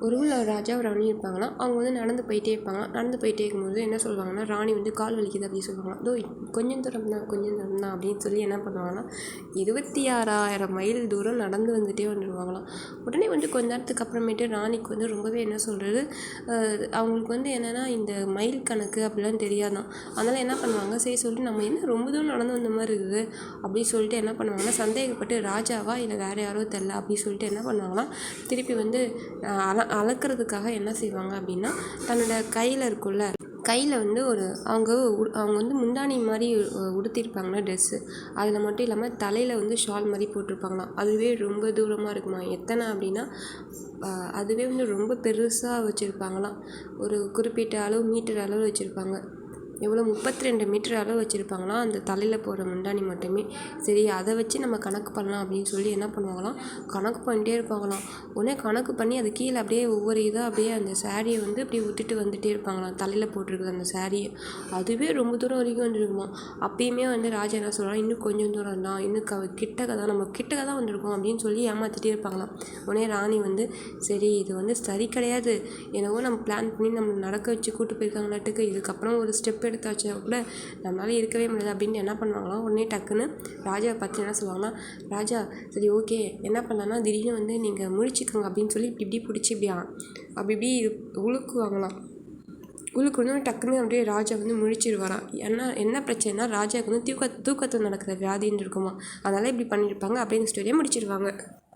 ஒரு ஊரில் ஒரு ராஜா ஒரு ராணி இருப்பாங்களாம். அவங்க வந்து நடந்து போயிட்டே இருப்பாங்களாம். நடந்து போயிட்டே இருக்கும்போது என்ன சொல்லுவாங்கன்னா, ராணி வந்து கால் வலிக்குது அப்படின்னு சொல்லுவாங்களாம். இதோ கொஞ்சம் தூரம் தான் அப்படின்னு சொல்லி என்ன பண்ணுவாங்கன்னா 26,000 மைல் தூரம் நடந்து வந்துட்டே வந்துடுவாங்களாம். உடனே வந்து கொஞ்ச நேரத்துக்கு அப்புறமேட்டு ராணிக்கு வந்து ரொம்பவே என்ன சொல்கிறது, அவங்களுக்கு வந்து என்னென்னா இந்த மைல் கணக்கு அப்படிலாம் தெரியாதான். அதனால் என்ன பண்ணுவாங்க, சரி சொல்லிட்டு நம்ம என்ன ரொம்ப தூரம் நடந்து வந்த மாதிரி இருக்குது அப்படின்னு சொல்லிட்டு என்ன பண்ணுவாங்கன்னா, சந்தேகப்பட்டு ராஜாவா இல்லை வேறு யாரோ தெரில அப்படின்னு சொல்லிட்டு என்ன பண்ணுவாங்கன்னா, திருப்பி வந்து அளக்கிறதுக்காக என்ன செய்வாங்க அப்படின்னா, தன்னோட கையில் இருக்கும்ல, கையில் வந்து அவங்க வந்து முந்தானி மாதிரி உடுத்திருப்பாங்களா ட்ரெஸ்ஸு, அதில் மட்டும் இல்லாமல் தலையில் வந்து ஷால் மாதிரி போட்டிருப்பாங்களாம். அதுவே ரொம்ப தூரமாக இருக்குமா. எத்தனை அப்படின்னா அதுவே வந்து ரொம்ப பெருசாக வச்சுருப்பாங்களாம். ஒரு குறிப்பிட்ட அளவு மீட்டர் அளவு வச்சுருப்பாங்க. எவ்வளோ 32 மீட்டர் அளவு வச்சுருப்பாங்களாம் அந்த தலையில் போடுற முந்தானி மட்டுமே. சரி அதை வச்சு நம்ம கணக்கு பண்ணலாம் அப்படின்னு சொல்லி என்ன பண்ணுவாங்களாம், கணக்கு பண்ணிட்டே இருப்பாங்களாம். உடனே கணக்கு பண்ணி அது கீழே அப்படியே ஒவ்வொரு இதாக அப்படியே அந்த சாரியை வந்து அப்படியே விட்டுட்டு வந்துகிட்டே இருப்பாங்களாம், தலையில் போட்டிருக்குது அந்த சாரியை. அதுவே ரொம்ப தூரம் வரைக்கும் வந்துருக்குமா. அப்பயுமே வந்து ராஜா என்ன சொல்கிறாங்க, இன்னும் கொஞ்சம் தூரம் தான், இன்னும் கிட்டக்க தான், நம்ம கிட்டக்க தான் வந்திருக்கோம் அப்படின்னு சொல்லி ஏமாற்றிட்டே இருப்பாங்களாம். உடனே ராணி வந்து சரி இது வந்து சரி கிடையாது, என்னவோ நம்ம பிளான் பண்ணி நம்ம நடக்க வச்சு கூட்டு போயிருக்காங்களாட்டுக்கு, இதுக்கப்புறம் ஒரு ஸ்டெப் எடுத்தாச்சா கூட நம்மளால இருக்கவே முடியாது அப்படின்னு என்ன பண்ணுவாங்களாம். உடனே டக்குன்னு ராஜாவை பார்த்து என்ன சொல்லுவாங்கன்னா, ராஜா சரி ஓகே என்ன பண்ணலான்னா, திடீர்னு வந்து நீங்கள் முழிச்சுக்கோங்க அப்படின்னு சொல்லி இப்படி பிடிச்சி அப்படி உழுக்குவாங்களாம். உழுக்கணும் டக்குன்னு அப்படியே ராஜா வந்து முழிச்சிருவாராம். என்ன பிரச்சனைனா, ராஜாவுக்கு வந்து தூக்கத்தில் நடக்கிற வியாதின்னு இருக்குமா, அதனால் இப்படி பண்ணியிருப்பாங்க அப்படின்னு ஸ்டோரியை முடிச்சிருவாங்க.